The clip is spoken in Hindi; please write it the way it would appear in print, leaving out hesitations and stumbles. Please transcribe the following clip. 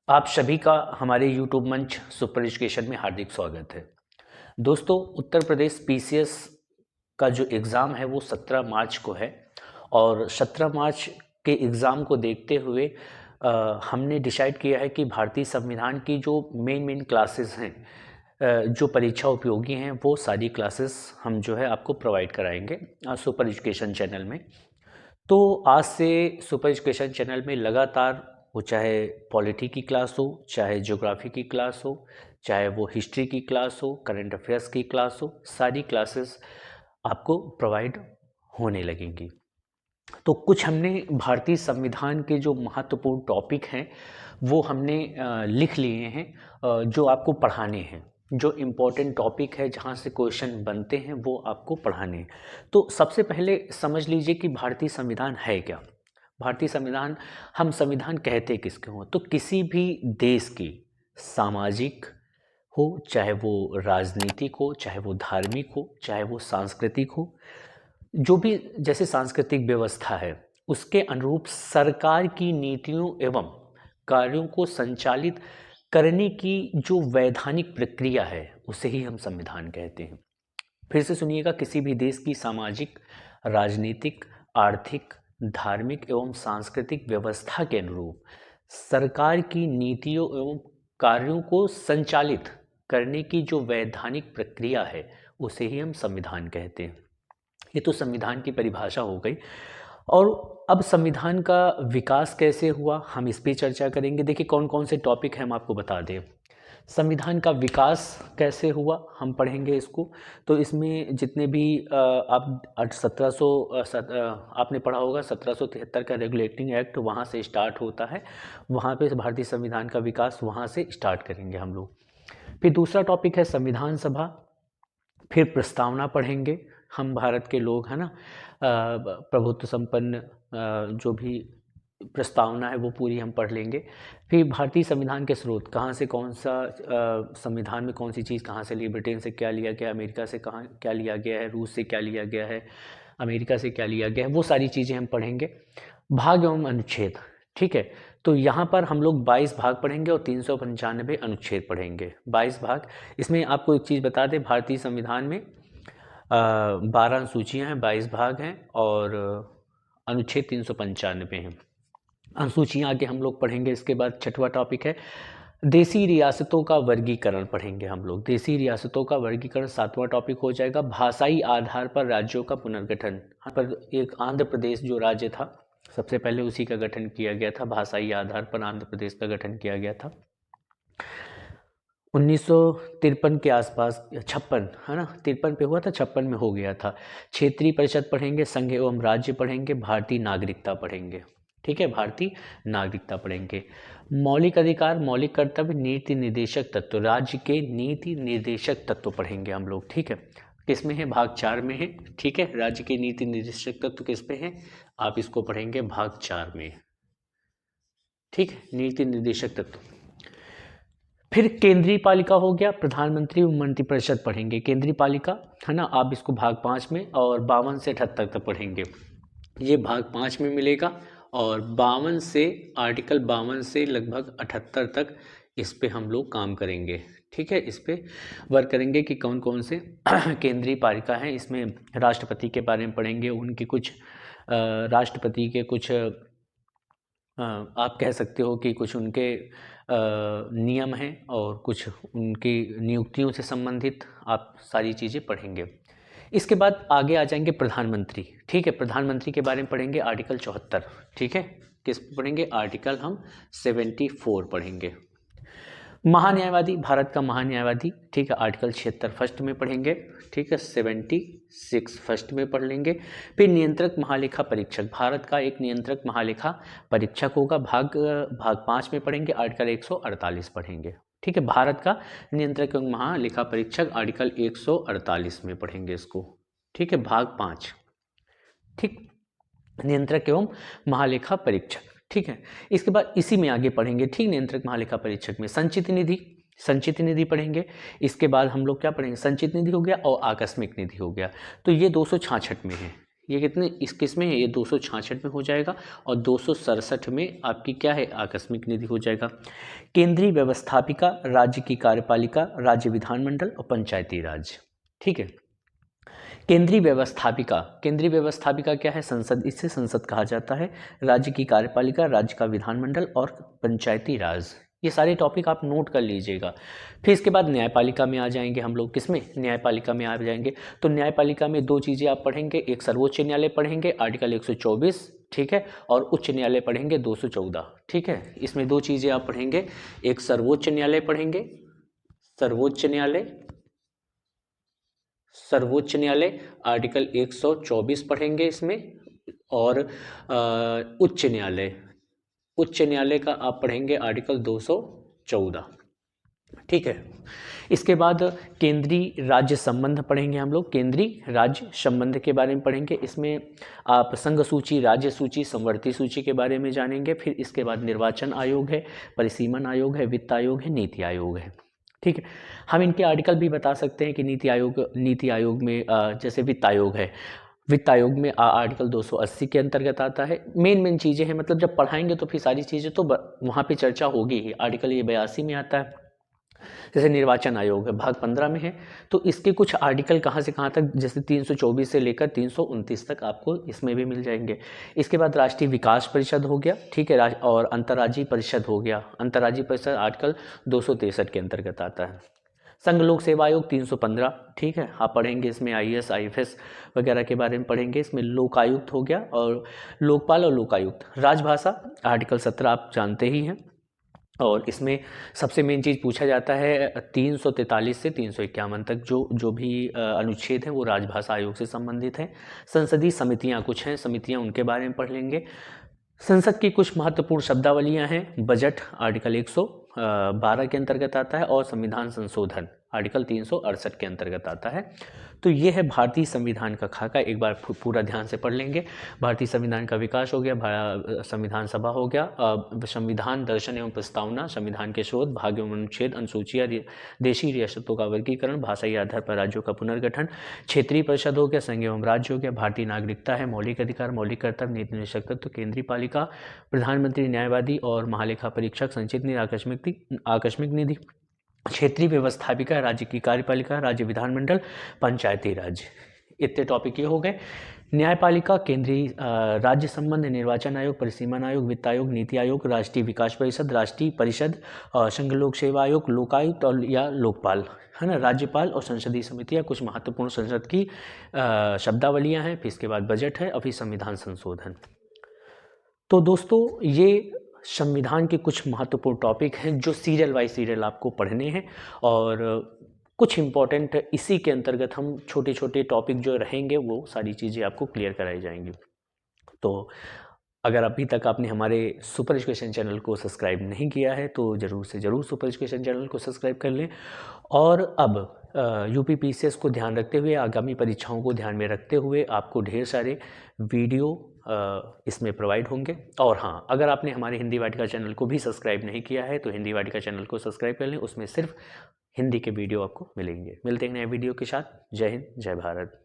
आप सभी का हमारे YouTube मंच सुपर एजुकेशन में हार्दिक स्वागत है। दोस्तों, उत्तर प्रदेश पीसीएस का जो एग्ज़ाम है वो 17 मार्च को है और 17 मार्च के एग्ज़ाम को देखते हुए हमने डिसाइड किया है कि भारतीय संविधान की जो मेन क्लासेस हैं, जो परीक्षा उपयोगी हैं, वो सारी क्लासेस हम जो है आपको प्रोवाइड कराएंगे सुपर एजुकेशन चैनल में। तो आज से सुपर एजुकेशन चैनल में लगातार, वो चाहे पॉलिटी की क्लास हो, चाहे ज्योग्राफी की क्लास हो, चाहे वो हिस्ट्री की क्लास हो, करंट अफेयर्स की क्लास हो, सारी क्लासेस आपको प्रोवाइड होने लगेंगी। तो कुछ हमने भारतीय संविधान के जो महत्वपूर्ण टॉपिक हैं वो हमने लिख लिए हैं, जो आपको पढ़ाने हैं। जो इम्पोर्टेंट टॉपिक है जहाँ से क्वेश्चन बनते हैं वो आपको पढ़ाने हैं। तो सबसे पहले समझ लीजिए कि भारतीय संविधान है क्या। भारतीय संविधान, हम संविधान कहते किसके हों, तो किसी भी देश की सामाजिक हो, चाहे वो राजनीतिक हो, चाहे वो धार्मिक हो, चाहे वो सांस्कृतिक हो, जो भी जैसे सांस्कृतिक व्यवस्था है उसके अनुरूप सरकार की नीतियों एवं कार्यों को संचालित करने की जो वैधानिक प्रक्रिया है उसे ही हम संविधान कहते हैं। फिर से सुनिएगा, किसी भी देश की सामाजिक, राजनीतिक, आर्थिक, धार्मिक एवं सांस्कृतिक व्यवस्था के अनुरूप सरकार की नीतियों एवं कार्यों को संचालित करने की जो वैधानिक प्रक्रिया है उसे ही हम संविधान कहते हैं। ये तो संविधान की परिभाषा हो गई। और अब संविधान का विकास कैसे हुआ हम इस पे चर्चा करेंगे। देखिए कौन कौन से टॉपिक हैं हम आपको बता दें। संविधान का विकास कैसे हुआ हम पढ़ेंगे इसको। तो इसमें जितने भी आप 1700 आपने पढ़ा होगा 1773 का रेगुलेटिंग एक्ट, वहाँ से स्टार्ट होता है। वहाँ पे भारतीय संविधान का विकास वहाँ से स्टार्ट करेंगे हम लोग। फिर दूसरा टॉपिक है संविधान सभा। फिर प्रस्तावना पढ़ेंगे। हम भारत के लोग हैं ना, प्रभुत्व संपन्न जो भी प्रस्तावना है वो पूरी हम पढ़ लेंगे। फिर भारतीय संविधान के स्रोत, कहाँ से कौन सा संविधान में कौन सी चीज़ कहाँ से ली, ब्रिटेन से क्या लिया गया, अमेरिका से कहाँ क्या लिया गया है, रूस से क्या लिया गया है, अमेरिका से क्या लिया गया है, वो सारी चीज़ें हम पढ़ेंगे। भाग एवं अनुच्छेद, ठीक है। तो यहाँ पर हम लोग 22 भाग पढ़ेंगे और 395 अनुच्छेद पढ़ेंगे। 22 भाग। इसमें आपको एक चीज़ बता दें, भारतीय संविधान में 12 अनुसूचियाँ हैं, 22 भाग हैं और अनुच्छेद 395 हैं। अनुसूचियाँ आगे हम लोग पढ़ेंगे। इसके बाद छठवां टॉपिक है देसी रियासतों का वर्गीकरण पढ़ेंगे हम लोग। देसी रियासतों का वर्गीकरण सातवां टॉपिक हो जाएगा। भाषाई आधार पर राज्यों का पुनर्गठन, यहाँ पर एक आंध्र प्रदेश जो राज्य था सबसे पहले उसी का गठन किया गया था। भाषाई आधार पर आंध्र प्रदेश का गठन किया गया था 1953 के आसपास, 56 है ना, 53 पे हुआ था, 56 में हो गया था। क्षेत्रीय परिषद पढ़ेंगे, संघ एवं राज्य पढ़ेंगे, भारतीय नागरिकता पढ़ेंगे, ठीक है, भारतीय नागरिकता पढ़ेंगे। मौलिक अधिकार, मौलिक कर्तव्य, नीति निर्देशक तत्व, राज्य के नीति निर्देशक तत्व पढ़ेंगे हम लोग, ठीक है। किस में है, भाग 4 में है, ठीक है। राज्य के नीति निर्देशक तत्व किस पे है, आप इसको पढ़ेंगे भाग 4 में, ठीक है, नीति निर्देशक तत्व। फिर केंद्रीय पालिका हो गया, प्रधानमंत्री व मंत्रिपरिषद पढ़ेंगे, केंद्रीय पालिका है ना, आप इसको भाग 5 में और 52 से 78 तक पढ़ेंगे। ये भाग 5 में मिलेगा और 52 से आर्टिकल 52 से लगभग 78 तक इस पे हम लोग काम करेंगे, ठीक है। इस पे वर्क करेंगे कि कौन कौन से केंद्रीय पालिका हैं। इसमें राष्ट्रपति के बारे में पढ़ेंगे, उनके कुछ राष्ट्रपति के कुछ आप कह सकते हो कि कुछ उनके नियम हैं और कुछ उनकी नियुक्तियों से संबंधित आप सारी चीज़ें पढ़ेंगे। इसके बाद आगे आ जाएंगे प्रधानमंत्री, ठीक है। प्रधानमंत्री के बारे में पढ़ेंगे आर्टिकल 74, ठीक है। किस पढ़ेंगे, आर्टिकल हम 74 पढ़ेंगे। महान्यायवादी, भारत का महान्यायवादी, ठीक है, आर्टिकल 76 फर्स्ट में पढ़ेंगे, ठीक है, 76 फर्स्ट में पढ़ लेंगे। फिर नियंत्रक महालेखा परीक्षक, भारत का एक नियंत्रक महालेखा परीक्षक होगा, भाग 5 में पढ़ेंगे, आर्टिकल 148 पढ़ेंगे, ठीक है। भारत का नियंत्रक एवं महालेखा परीक्षक आर्टिकल 148 में पढ़ेंगे इसको, ठीक है, भाग 5, ठीक, नियंत्रक एवं महालेखा परीक्षक, ठीक है। इसके बाद इसी में आगे पढ़ेंगे, ठीक, नियंत्रक महालेखा परीक्षक में संचित निधि, संचित निधि पढ़ेंगे। इसके बाद हम लोग क्या पढ़ेंगे, संचित निधि हो गया और आकस्मिक निधि हो गया। तो ये 266 में है, ये कितने इस किस में है, ये 266 में हो जाएगा और 267 में आपकी क्या है, आकस्मिक निधि हो जाएगा। केंद्रीय व्यवस्थापिका, राज्य की कार्यपालिका, राज्य विधानमंडल और पंचायती राज। ठीक है। केंद्रीय व्यवस्थापिका, केंद्रीय व्यवस्थापिका क्या है, संसद, इससे संसद कहा जाता है। राज्य की कार्यपालिका, राज्य का विधानमंडल और पंचायती राज। ये सारे टॉपिक आप नोट कर लीजिएगा। फिर इसके बाद न्यायपालिका में आ जाएंगे हम लोग, किसमें, न्यायपालिका में आ जाएंगे। तो न्यायपालिका में दो चीज़ें आप पढ़ेंगे, एक सर्वोच्च न्यायालय पढ़ेंगे आर्टिकल 124, ठीक है, और उच्च न्यायालय पढ़ेंगे 214, ठीक है। इसमें दो चीज़ें आप पढ़ेंगे, एक सर्वोच्च न्यायालय पढ़ेंगे, सर्वोच्च न्यायालय, सर्वोच्च न्यायालय आर्टिकल 124 पढ़ेंगे इसमें, और उच्च न्यायालय, उच्च न्यायालय का आप पढ़ेंगे आर्टिकल 214, ठीक है। इसके बाद केंद्रीय राज्य संबंध पढ़ेंगे हम लोग, केंद्रीय राज्य संबंध के बारे में पढ़ेंगे। इसमें आप संघ सूची, राज्य सूची, संवर्ती सूची के बारे में जानेंगे। फिर इसके बाद निर्वाचन आयोग है, परिसीमन आयोग है, वित्त आयोग है, नीति आयोग है, ठीक है। हम इनके आर्टिकल भी बता सकते हैं कि नीति आयोग में जैसे वित्त आयोग है, वित्त आयोग में आर्टिकल 280 के अंतर्गत आता है। मेन चीज़ें हैं, मतलब जब पढ़ाएंगे तो फिर सारी चीज़ें तो वहाँ पे चर्चा होगी ही। आर्टिकल ये 82 में आता है। जैसे निर्वाचन आयोग है, भाग 15 में है, तो इसके कुछ आर्टिकल कहाँ से कहाँ तक, जैसे 324 से लेकर 329 तक आपको इसमें भी मिल जाएंगे। इसके बाद राष्ट्रीय विकास परिषद हो गया, ठीक है, और अंतर्राज्यीय परिषद हो गया। अंतर्राज्यीय परिषद आर्टिकल 263 के अंतर्गत आता है। संघ लोक सेवा आयोग 315, ठीक है, आप पढ़ेंगे इसमें IAS IFS वगैरह के बारे में पढ़ेंगे। इसमें लोकायुक्त हो गया, और लोकपाल और लोकायुक्त। राजभाषा आर्टिकल 17 आप जानते ही हैं, और इसमें सबसे मेन चीज़ पूछा जाता है 343 से 351 तक जो भी अनुच्छेद हैं वो राजभाषा आयोग से संबंधित हैं। संसदीय समितियां कुछ हैं, समितियां उनके बारे में पढ़ लेंगे। संसद की कुछ महत्वपूर्ण शब्दावलियां हैं, बजट आर्टिकल 112 के अंतर्गत आता है, और संविधान संशोधन आर्टिकल 368 के अंतर्गत आता है। तो ये है भारतीय संविधान का खाका, एक बार पूरा ध्यान से पढ़ लेंगे। भारतीय संविधान का विकास हो गया, संविधान सभा हो गया, संविधान दर्शन एवं प्रस्तावना, संविधान के शोध, भाग एवं अनुच्छेद, अनुसूचियाँ, देशी रियासतों का वर्गीकरण, भाषाई आधार पर राज्यों का पुनर्गठन, क्षेत्रीय परिषद हो गया, संघ एवं राज्य हो गया, भारतीय नागरिकता है, मौलिक अधिकार, मौलिक कर्तव्य, नीति निदेशक तत्व, केंद्रीय पालिका, प्रधानमंत्री, न्यायवादी और महालेखा परीक्षक, संचित निधि, आकस्मिक निधि, क्षेत्रीय व्यवस्थापिका, राज्य की कार्यपालिका, राज्य विधानमंडल, पंचायती राज। इतने टॉपिक ये हो गए। न्यायपालिका, केंद्रीय राज्य संबंध, निर्वाचन आयोग, परिसीमन आयोग, वित्त आयोग, नीति आयोग, राष्ट्रीय विकास परिषद, राष्ट्रीय परिषद, संघ लोक सेवा आयोग, लोकायुक्त और या लोकपाल, है ना, राज्यपाल और संसदीय समितियां, कुछ महत्वपूर्ण संसद की शब्दावलियां हैं। फिर इसके बाद बजट है और फिर संविधान संशोधन। तो दोस्तों ये संविधान के कुछ महत्वपूर्ण टॉपिक हैं जो सीरियल बाय सीरियल आपको पढ़ने हैं, और कुछ इम्पॉर्टेंट इसी के अंतर्गत हम छोटे छोटे टॉपिक जो रहेंगे वो सारी चीज़ें आपको क्लियर कराई जाएंगी। तो अगर अभी तक आपने हमारे सुपर एजुकेशन चैनल को सब्सक्राइब नहीं किया है तो ज़रूर से ज़रूर सुपर एजुकेशन चैनल को सब्सक्राइब कर लें। और अब UPPCS को ध्यान रखते हुए, आगामी परीक्षाओं को ध्यान में रखते हुए आपको ढेर सारे वीडियो इसमें प्रोवाइड होंगे। और हाँ, अगर आपने हमारे हिंदी वाटिका चैनल को भी सब्सक्राइब नहीं किया है तो हिंदी वाटिका चैनल को सब्सक्राइब कर लें, उसमें सिर्फ हिंदी के वीडियो आपको मिलेंगे। मिलते हैं नए वीडियो के साथ। जय हिंद, जय भारत।